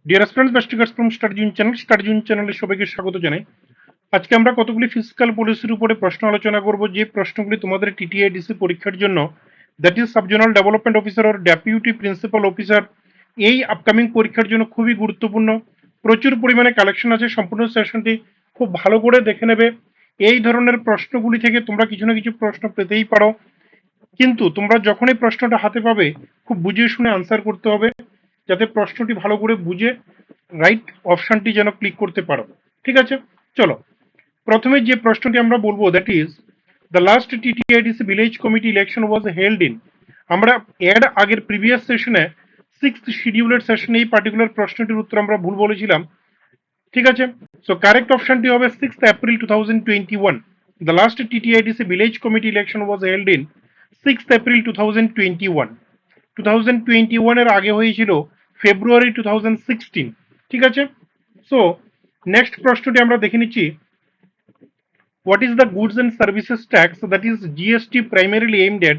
Deer aspirants বা students from study zone চ্যানেলে সবাইকে স্বাগত জানাই। আজকে আমরা কতগুলি ফিসকাল পলিসির উপরে প্রশ্ন আলোচনা করব, যে প্রশ্নগুলি তোমাদের টিটিআইডিসি পরীক্ষার জন্য, that is subzonal development officer or deputy principal officer, এই আপকামিং পরীক্ষার জন্য খুবই গুরুত্বপূর্ণ। প্রচুর পরিমাণে কালেকশন আছে, সম্পূর্ণ সেশনটি খুব ভালো করে দেখে নেবে। এই ধরনের প্রশ্নগুলি থেকে তোমরা কিছু না কিছু প্রশ্ন পেতেই পারো, কিন্তু তোমরা যখনই প্রশ্নটা হাতে পাবে খুব বুঝে শুনে আনসার করতে হবে, যাতে প্রশ্নটি ভালো করে বুঝে রাইট অপশনটি যেন ক্লিক করতে পারো। ঠিক আছে, চলো প্রথমে যে প্রশ্নটি আমরা বলবো, that is the last TTIDC village committee election was held in. আমরা এর আগের প্রিভিয়াস সেশনে 6th শিডিউলের সেশনে এই পার্টিকুলার প্রশ্নটির উত্তর আমরা ভুল বলেছিলাম। ঠিক আছে, সো কারেক্ট অপশনটি হবে 6th April 2021। The last TTIDC village committee election was held in 6th April 2021। 2021 এর আগে হয়েছিল ফেব্রুয়ারি 2016। ঠিক আছে, সো নেক্সট প্রশ্নটি আমরা দেখে নিচ্ছি। What is the goods and services tax that is GST primarily aimed at?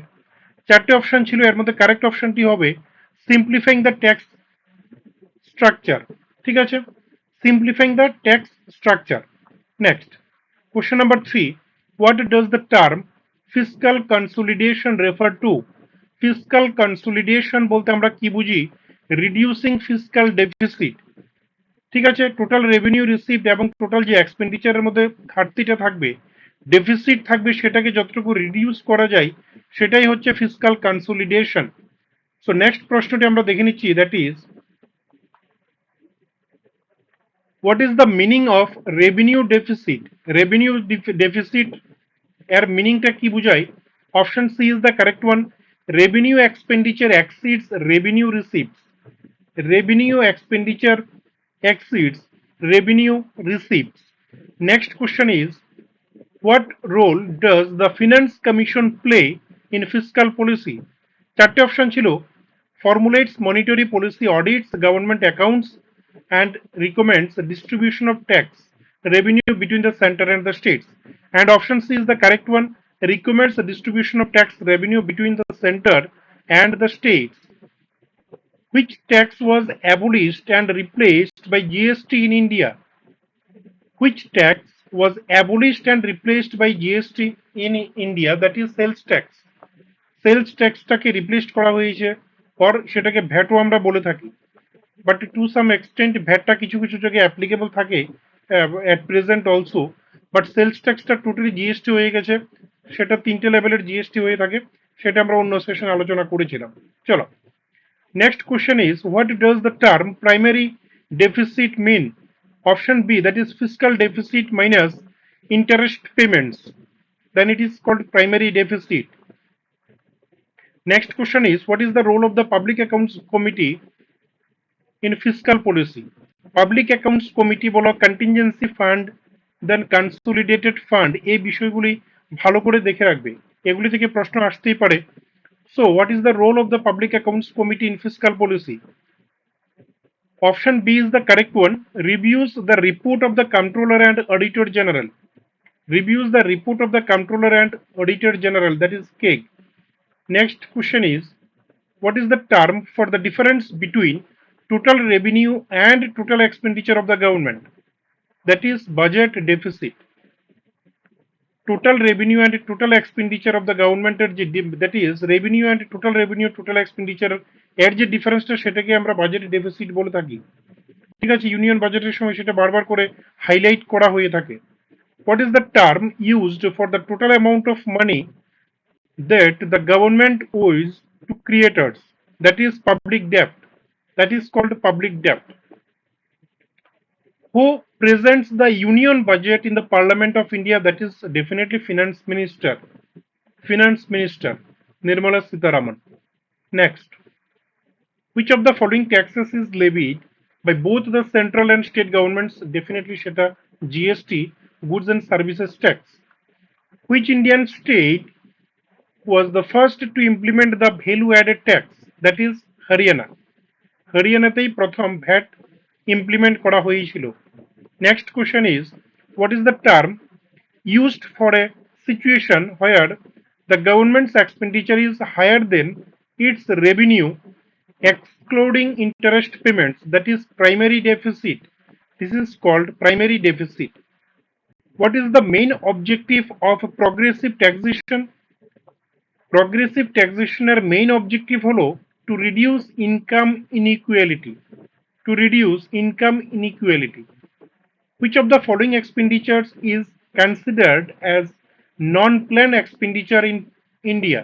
চারটে অপশন ছিল, এর মধ্যে কারেক্ট অপশনটি হবে সিম্পলিফাইং দ্য ট্যাক্স স্ট্রাকচার। ঠিক আছে, simplifying the tax structure. Next question number 3, what does the term fiscal consolidation refer to? Fiscal consolidation বলতে আমরা কি বুঝি? Reducing fiscal deficit. ঠিক আছে, টোটাল রেভিনিউ রিসিভড এবং টোটাল যে এক্সপেন্ডিচারের মধ্যে ঘাটতিটা থাকবে, ডেফিসিট থাকবে, সেটাকে যতটুকু রিডিউস করা যায় সেটাই হচ্ছে ফিসকাল কনসলিডেশন। সো নেক্সট প্রশ্নটি আমরা দেখে নিচ্ছি, that is what is the meaning of revenue deficit? Revenue deficit এর মিনিংটা কি বুঝায়? Option C is the correct one. Revenue expenditure exceeds revenue receives. Revenue expenditure exceeds revenue receipts. Next question is, what role does the Finance Commission play in fiscal policy? চারটে option ছিল, formulates monetary policy, audits government accounts, and recommends distribution of tax revenue between the center and the states. And option C is the correct one, recommends the distribution of tax revenue between the center and the states. Which tax was abolished and replaced by GST in India? Which tax was abolished and replaced by GST in India? That is sales tax. Sales ট্যাক্সটাকে replace করা হয়েছে, আর সেটাকে ভ্যাটও আমরা বলে থাকি, but to some extent ভ্যাটটা কিছু কিছু জায়গায় অ্যাপ্লিকেবল থাকে at present also, but sales ট্যাক্সটা টোটালি জিএসটি হয়ে গেছে। সেটা তিনটে লেভেলের জিএসটি হয়ে থাকে, সেটা আমরা অন্য সেশনে আলোচনা করেছিলাম। চলো next question is, what does the term primary deficit mean? Option B, that is fiscal deficit minus interest payments, then it is called primary deficit. Next question is, what is the role of the Public Accounts Committee in fiscal policy? Public Accounts Committee বলো, contingency fund, then consolidated fund, এই বিষয়গুলি ভালো করে দেখে রাখবে, এগুলি থেকে প্রশ্ন আসতেই পারে। So what is the role of the Public Accounts Committee in fiscal policy? Option B is the correct one, reviews the report of the Comptroller and Auditor General. Reviews the report of the Comptroller and Auditor General, that is CAG. Next question is, what is the term for the difference between total revenue and total expenditure of the government? That is budget deficit. Total revenue and total expenditure of the government, that is revenue and total revenue total expenditure এর যে ডিফারেন্সটা সেটাকে আমরা budget deficit বলে থাকি। ঠিক আছে, union বাজেটের সময় সেটা বারবার করে হাইলাইট করা হয়ে থাকে। What is the term used for the total amount of money that the government owes to creators? That is public debt. That is called public debt. Who presents the union budget in the Parliament of India? That is definitely Finance Minister. Finance Minister Nirmala Sitharaman. Next, which of the following taxes is levied by both the central and state governments? Definitely সেটা GST, goods and services tax. Which Indian state was the first to implement the value added tax? That is Haryana. হরিয়ানাতেই প্রথম VAT implement করা হয়েছিল। Next question is, what is the term used for a situation where the government's expenditure is higher than its revenue including interest payments, that is primary deficit. This is called primary deficit. What is the main objective of progressive taxation? Progressive taxationের main objective হলো to reduce income inequality. To reduce income inequality. Which of the following expenditures is considered as non-plan expenditure in India?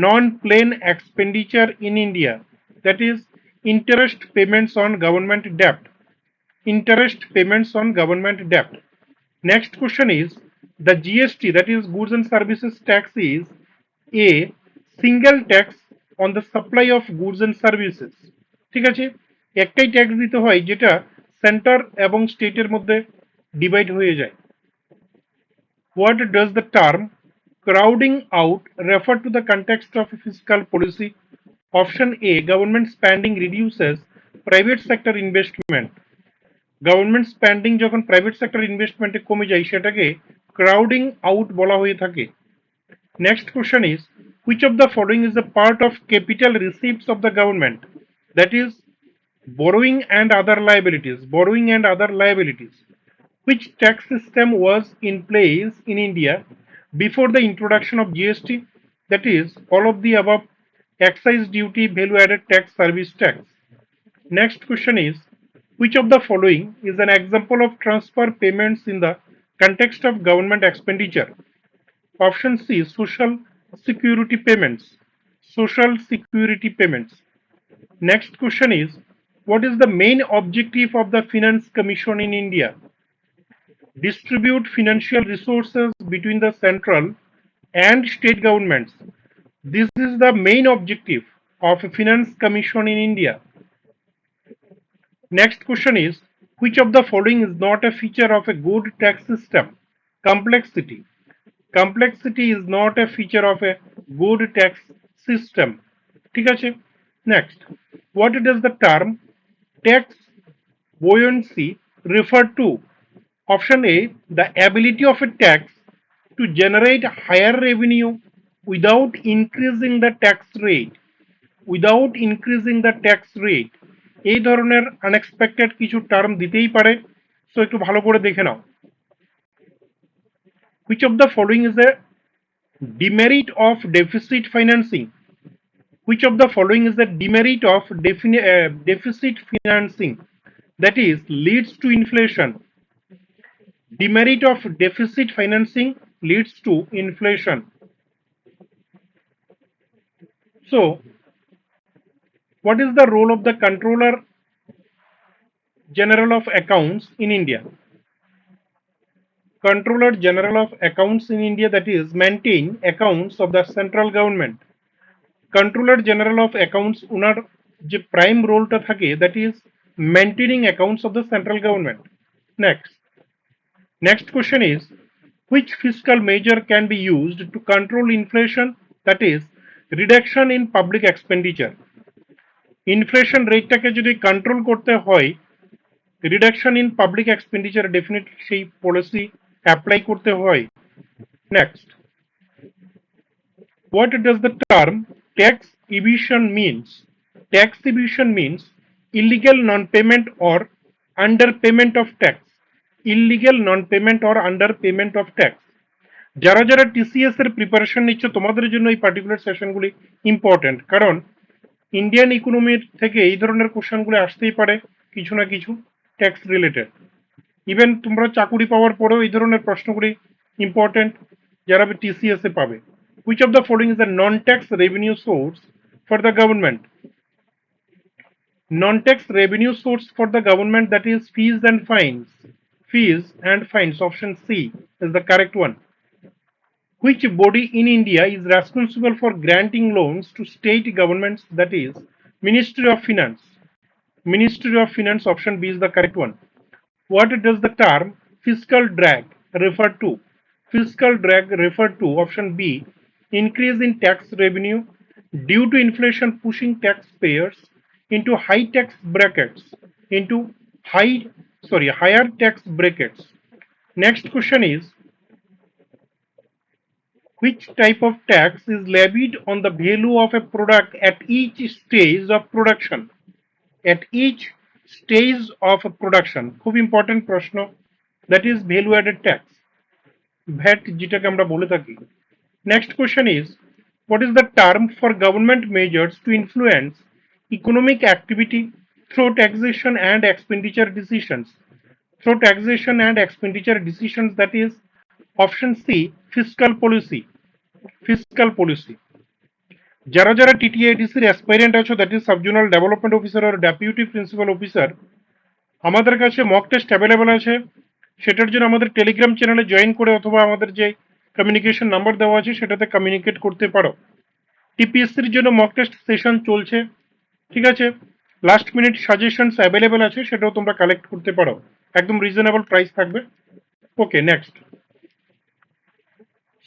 Non-plan expenditure in India, that is interest payments on government debt. Interest payments on government debt. Next question is the GST, that is goods and services tax, is a single tax on the supply of goods and services. ঠিক আছে, একটাই tax দিতে হয় যেটা centre এবং স্টেটের মধ্যে divide হয়ে যায়। What does the term crowding out refer to the context of fiscal policy? Option A, government spending reduces private sector investment. Government spending যখন প্রাইভেট সেক্টর ইনভেস্টমেন্টে কমে যায় সেটাকে ক্রাউডিং আউট বলা হয়ে থাকে। Next question is which of the following is the part of capital receipts of the government? That is borrowing and other liabilities. Borrowing and other liabilities. Which tax system was in place in India before the introduction of GST? That is all of the above: excise duty, value added tax, service tax. Next question is which of the following is an example of transfer payments in the context of government expenditure? Option C, social security payments. Social security payments. Next question is what is the main objective of the Finance Commission in India? Distribute financial resources between the central and state governments. This is the main objective of a Finance Commission in India. Next question is which of the following is not a feature of a good tax system? Complexity. Complexity is not a feature of a good tax system. ঠিক আছে, next what does the term tax buoyancy refer to? Option A, the ability of a tax to generate higher revenue without increasing the tax rate. Without increasing the tax rate. এই ধরনের unexpected কিছু term দিতেই পারে, so একটু ভালো করে দেখে নাও। Which of the following is a demerit of deficit financing? Which of the following is the demerit of deficit financing? That is leads to inflation. Demerit of deficit financing leads to inflation. So what is the role of the Controller General of Accounts in India? Controller General of Accounts in India, that is maintain accounts of the central government. Controller General of Accounts উনার যে prime রোলটা থাকে that is maintaining accounts of the central government. Next question is which fiscal measure can be used to control inflation? That is reduction in public expenditure. Inflation রেটটাকে যদি control করতে হয় reduction in public expenditure definitely সেই policy apply করতে হয়। Next what does the term tax evasion means? Tax evasion means illegal non-payment or underpayment of tax. Illegal non-payment or underpayment of tax. যারা যারা TCS এর preparation নিচ্ছ তোমাদের জন্য এই পার্টিকুলার সেশনগুলি ইম্পর্টেন্ট, কারণ ইন্ডিয়ান ইকোনমির থেকে এই ধরনের কোশ্চেনগুলো আসতেই পারে কিছু না কিছু ট্যাক্স রিলেটেড। ইভেন তোমরা চাকুরি পাওয়ার পরেও এই ধরনের প্রশ্নগুলি ইম্পর্টেন্ট যারা টিসিএস এ পাবে। Which of the following is a non-tax revenue source for the government? Non-tax revenue source for the government, that is fees and fines. Fees and fines. Option C is the correct one. Which body in India is responsible for granting loans to state governments? That is Ministry of Finance. Ministry of Finance. Option B is the correct one. What does the term fiscal drag refer to? Fiscal drag refer to option B, increase in tax revenue due to inflation pushing taxpayers into higher tax brackets. Next question is which type of tax is levied on the value of a product at each stage of production? at each stage of production. খুব important প্রশ্ন, that is value added tax, VAT যেটাকে আমরা বলে থাকি। Next question is, what is the term for government measures to influence economic activity through taxation and expenditure decisions? Through taxation and expenditure decisions, that is option C, fiscal policy. Fiscal policy. যারা যারা টিটিএডিসির aspirant আছো, that is subzonal development officer আর deputy principal officer, আমাদের কাছে mock test available আছে। সেটার জন্য আমাদের টেলিগ্রাম চ্যানেলে জয়েন করে অথবা আমাদের যে কমিউনিকেশন নাম্বার দেওয়া আছে সেটাতে কমিউনিকেট করতে পারো। টিপিএসসির জন্য মক টেস্ট সেশন চলছে, ঠিক আছে। লাস্ট মিনিট সাজেশনস অ্যাভেলেবেল আছে, সেটাও তোমরা কালেক্ট করতে পারো, একদম রিজনেবল প্রাইস থাকবে। ওকে, next.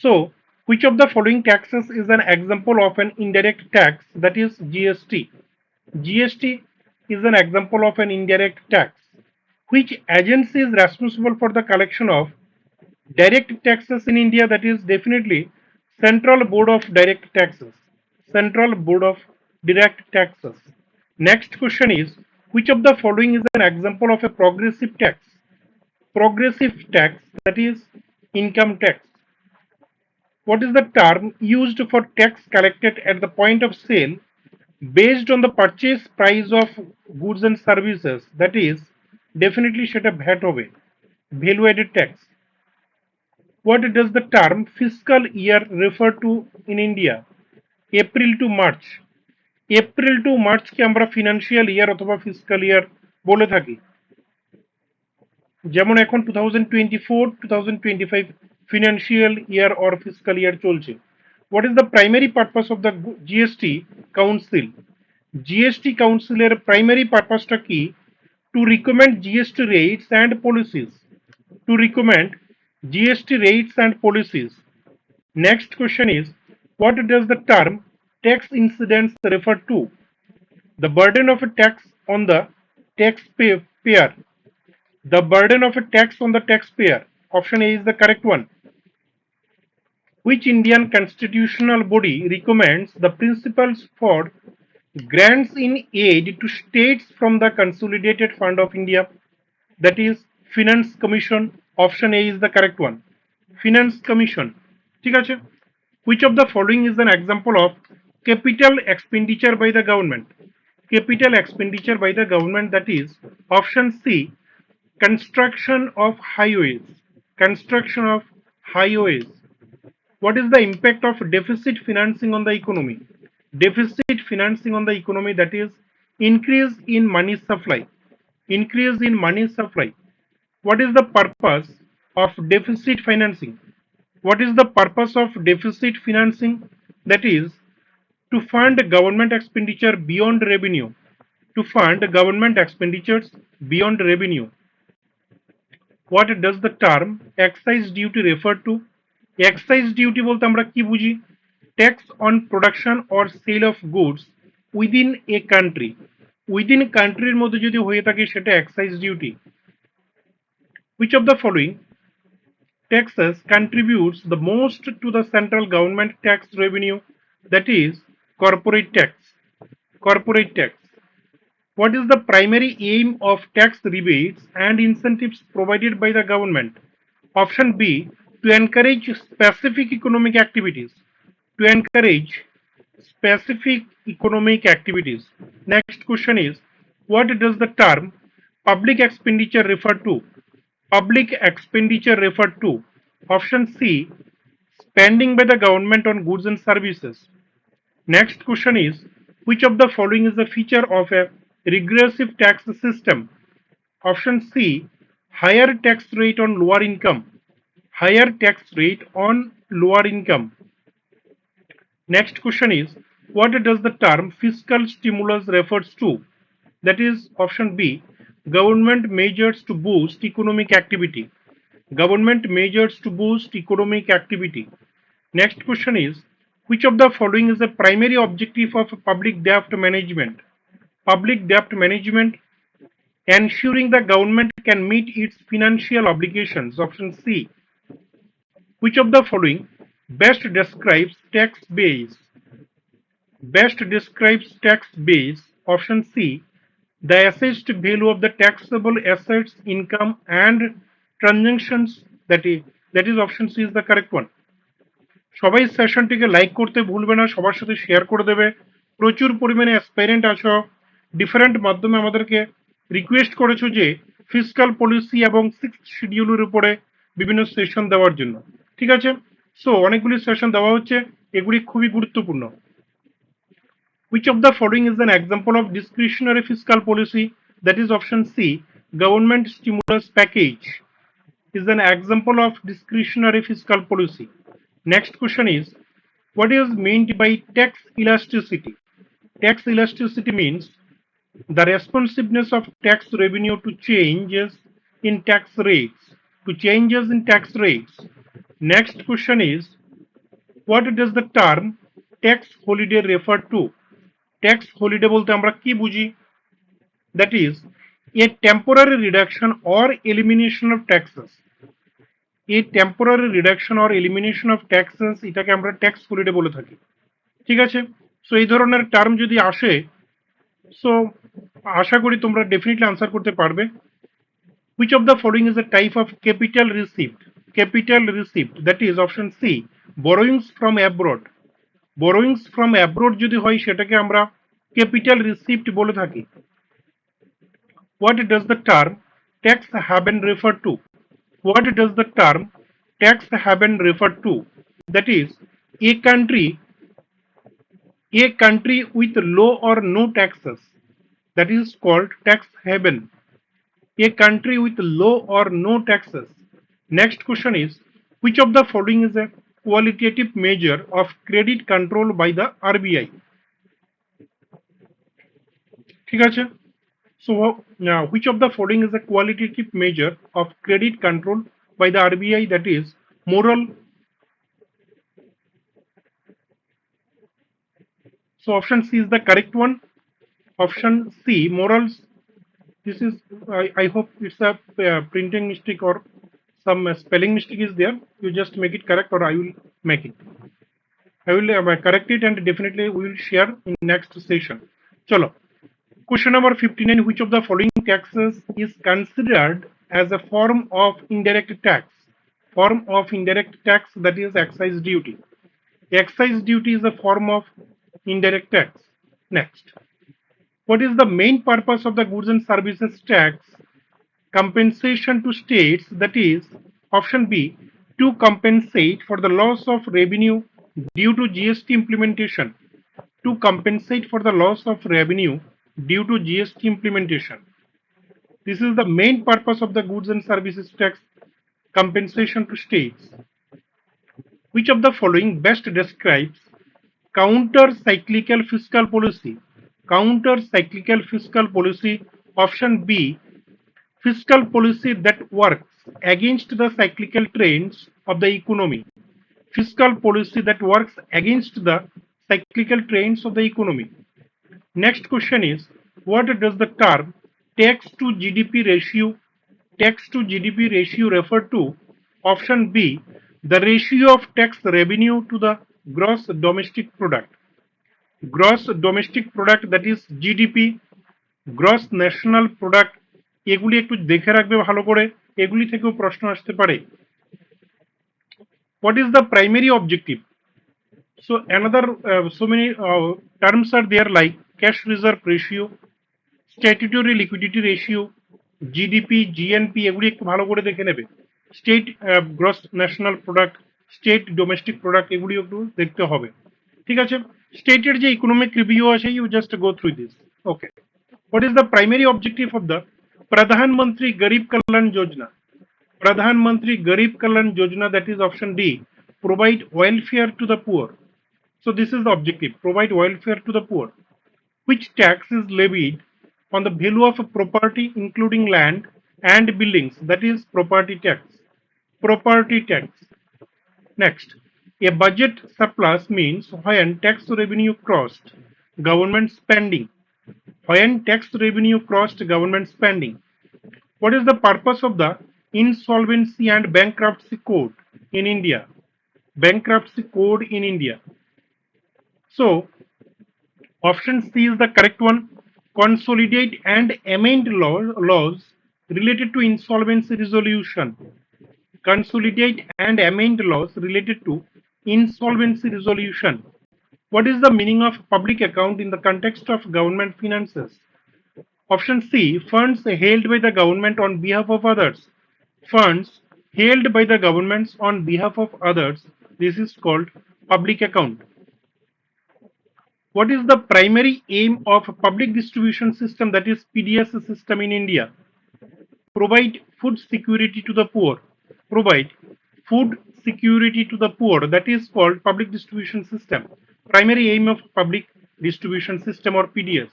So, which of the following taxes is an example of an indirect tax, that is GST? GST is an example of an indirect tax. Which agency is responsible for the collection of direct taxes in India? That is definitely Central Board of Direct Taxes. Central Board of Direct Taxes. Next question is, which of the following is an example of a progressive tax? Progressive tax, that is income tax. What is the term used for tax collected at the point of sale based on the purchase price of goods and services? That is definitely সেটা VAT হবে, value added tax. What does the term fiscal year refer to in India? April to March. April to March কে আমরা financial year অথবা fiscal ইয়ার বলে থাকি। যেমন এখন 2024-2025 financial year or fiscal year চলছে। What is the primary purpose of the GST Council? GST Council এর primary purpose টা কি? To recommend GST rates and policies. To recommend GST rates and policies. Next question is, what does the term tax incidence refer to? The burden of a tax on the taxpayer. The burden of a tax on the taxpayer. Option A is the correct one. Which Indian constitutional body recommends the principles for grants in aid to states from the Consolidated Fund of India? That is Finance Commission. Option A is the correct one. Finance Commission. ঠিক আছে? Which of the following is an example of capital expenditure by the government? Capital expenditure by the government, that is option C, construction of highways. Construction of highways. What is the impact of deficit financing on the economy? Deficit financing on the economy, that is increase in money supply. Increase in money supply. What is the purpose of deficit financing? What is the purpose of deficit financing? That is to fund government expenditure beyond revenue. To fund government expenditures beyond revenue. What does the term excise duty refer to? Excise duty বলতে আমরা কি বুঝি? Tax on production or sale of goods within a country. Within countryর মধ্যে যদি হয়ে থাকে সেটা excise duty. Which of the following taxes contributes the most to the central government tax revenue? That is corporate tax. Corporate tax. What is the primary aim of tax rebates and incentives provided by the government? Option B, to encourage specific economic activities. To encourage specific economic activities. Next question is, what does the term public expenditure refer to? Public expenditure refer to option C, spending by the government on goods and services. Next question is, which of the following is a feature of a regressive tax system? Option C, higher tax rate on lower income. Higher tax rate on lower income. Next question is, what does the term fiscal stimulus refers to? That is option B, government measures to boost economic activity. Government measures to boost economic activity. Next question is, which of the following is the primary objective of public debt management? Public debt management, ensuring the government can meet its financial obligations. Option C. Which of the following best describes tax base? Best describes tax base. Option C, The assessed value of the taxable assets, income, and transactions, that is option C is the correct one. সবাই সেশনটিকে like করতে ভুলবে না, সবার সাথে share করে দেবে। প্রচুর পরিমাণে অ্যাসপাইরেন্ট আছো, ডিফারেন্ট মাধ্যমে আমাদেরকে রিকোয়েস্ট করেছো যে ফিসকাল পলিসি এবং সিক্সথ শিডিউলের উপরে বিভিন্ন সেশন দেওয়ার জন্য। ঠিক আছে, সো অনেকগুলি সেশন দেওয়া হচ্ছে, এগুলি খুবই গুরুত্বপূর্ণ। Which of the following is an example of discretionary fiscal policy? That is option C, government stimulus package is an example of discretionary fiscal policy. Next question is, what is meant by tax elasticity? Tax elasticity means the responsiveness of tax revenue to changes in tax rates. Next question is, what does the term tax holiday refer to? Tax holiday বলতে আমরা কি বুঝি? That is a temporary reduction or elimination of taxes. A temporary reduction or elimination of taxes, এটাকে আমরা tax holiday বলে থাকি। ঠিক আছে, সো এই ধরনের টার্ম যদি আসে, সো আশা করি তোমরা ডেফিনেটলি আনসার করতে পারবে। Which of the following is a type of capital receipt? Capital receipt, that is option C, borrowings from abroad. Borrowings from abroad যদি হয় সেটাকে আমরা ক্যাপিটাল রিসিপ্ট বলে থাকি। What does the term tax haven refer to? What does the term tax haven refer to? That is a country with low or no taxes, that is called tax haven. A country with low or no taxes. Next question is, which of the following is a qualitative measure of credit control by the RBI? ঠিক আছে, so which of the following is a qualitative measure of credit control by the RBI? That is moral. So option C is the correct one. Option C, morals. This is, I hope it's a printing mistake or some spelling mistake is there. You just make it correct, or I will make it. I will correct it, and definitely we will share in next session. Chalo. Question number 59. Which of the following taxes is considered as a form of indirect tax? Form of indirect tax, that is excise duty. Excise duty is a form of indirect tax. Next. What is the main purpose of the goods and services tax compensation to states? That is option B, to compensate for the loss of revenue due to GST implementation. To compensate for the loss of revenue due to GST implementation. This is the main purpose of the goods and services tax compensation to states. Which of the following best describes counter-cyclical fiscal policy? Counter-cyclical fiscal policy, option B, fiscal policy that works against the cyclical trends of the economy. Fiscal policy that works against the cyclical trends of the economy. Next question is, what does the term tax to GDP ratio refer to? Option B, the ratio of tax revenue to the gross domestic product. Gross domestic product, that is GDP, gross national product, এগুলি একটু দেখে রাখবে ভালো করে, এগুলি থেকেও প্রশ্ন আসতে পারে। What is the primary objective? So another so many terms are there like cash reserve ratio, statutory liquidity ratio, GDP, GNP, এগুলি একটু ভালো করে দেখে নেবে। State gross national product, state domestic product, এগুলি একটু দেখতে হবে। ঠিক আছে, স্টেটের যে ইকোনমিক রিভিউ আছে, you just go through this. Okay, what is the primary objective of the Pradhan Mantri Garib Kalyan Yojana? Pradhan Mantri Garib Kalyan Yojana, that is option D, provide welfare to the poor. So this is the objective, provide welfare to the poor. Which tax is levied on the value of a property including land and buildings? That is property tax. Property tax. Next, a budget surplus means when tax revenue crossed government spending. When tax revenue crossed government spending. What is the purpose of the Insolvency and Bankruptcy Code in India? Bankruptcy Code in India. So option C is the correct one. consolidate and amend laws related to insolvency resolution. Consolidate and amend laws related to insolvency resolution. What is the meaning of public account in the context of government finances? Option C, funds held by the government on behalf of others. Funds held by the governments on behalf of others. This is called public account. What is the primary aim of public distribution system, that is PDS system in India? Provide food security to the poor. Provide food security to the poor. That is called public distribution system. Primary aim of public distribution system or PDS.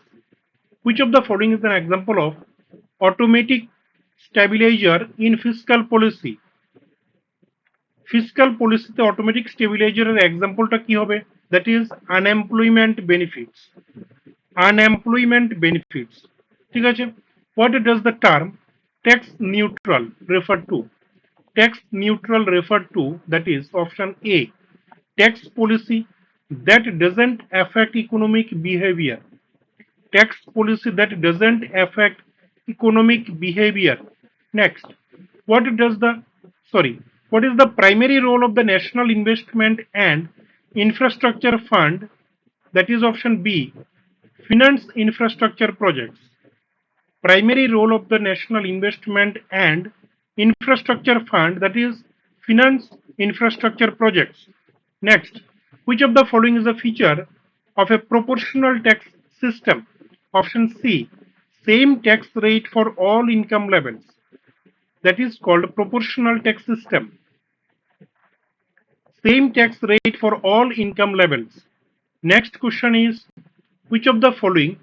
Which of the following is an example of automatic stabilizer in fiscal policy? Fiscal পলিসিতে automatic স্টেবিলাইজারের এক্সাম্পলটা কি হবে? That is unemployment benefits. Unemployment benefits, ঠিক আছে। What does the term tax neutral refer to? Tax neutral refer to, that is option A, tax policy that doesn't affect economic behaviour. Tax policy that doesn't affect economic behavior. Next, what is the primary role of the National Investment and Infrastructure Fund? That is option B, finance infrastructure projects. Primary role of the National Investment and Infrastructure Fund, that is finance infrastructure projects. Next, which of the following is a feature of a proportional tax system? Option C, same tax rate for all income levels. That is called proportional tax system. Same tax rate for all income levels. Next question is, which of the following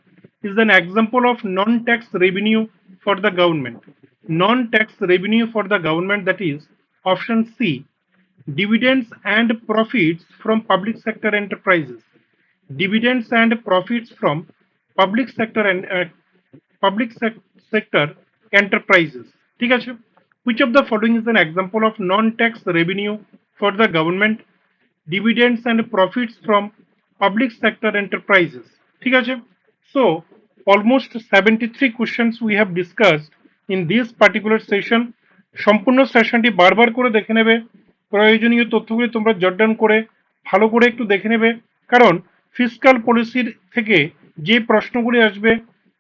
is an example of non-tax revenue for the government? Non-tax revenue for the government, that is option C, dividends and profits from public sector enterprises. Dividends and profits from public sector and sector enterprises, ঠিক আছে। Which of the following is an example of non-tax revenue for the government? Dividends and profits from public sector enterprises, ঠিক আছে। So almost 73 questions we have discussed in this particular session. সম্পূর্ণ সেশনটি বারবার করে দেখে নেবে, প্রয়োজনীয় তথ্যগুলি তোমরা জট ডাউন করে ভালো করে একটু দেখে নেবে, কারণ ফিসকাল পলিসির থেকে যে প্রশ্নগুলি আসবে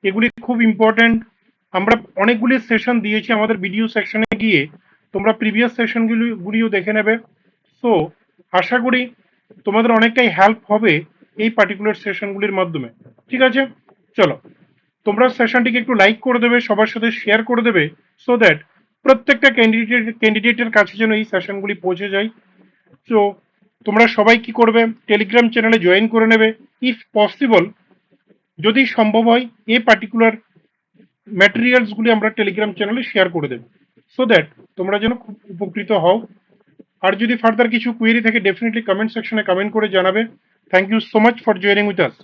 এগুলি খুব ইম্পর্ট্যান্ট। আমরা অনেকগুলি সেশন দিয়েছি আমাদের ভিডিও সেকশনে গিয়ে, তোমরা প্রিভিয়াস সেশনগুলিও দেখে নেবে। সো আশা করি তোমাদের অনেকটাই হেল্প হবে এই পার্টিকুলার সেশনগুলির মাধ্যমে, ঠিক আছে। চলো, তোমরা সেশনটিকে একটু লাইক করে দেবে, সবার সাথে শেয়ার করে দেবে, সো দ্যাট প্রত্যেকটা ক্যান্ডিডেটের কাছে যেন এই সেশনগুলি পৌঁছে যায়। সো তোমরা সবাই কি করবে, টেলিগ্রাম চ্যানেলে জয়েন করে নেবে। ইফ পসিবল, যদি সম্ভব হয় এই পার্টিকুলার ম্যাটেরিয়ালসগুলি আমরা টেলিগ্রাম চ্যানেলে শেয়ার করে দেব, সো দ্যাট তোমরা যেন খুব উপকৃত হও। আর যদি ফার্দার কিছু কোয়েরি থাকে ডেফিনেটলি কমেন্ট সেকশনে কমেন্ট করে জানাবে। Thank you so much for joining with us.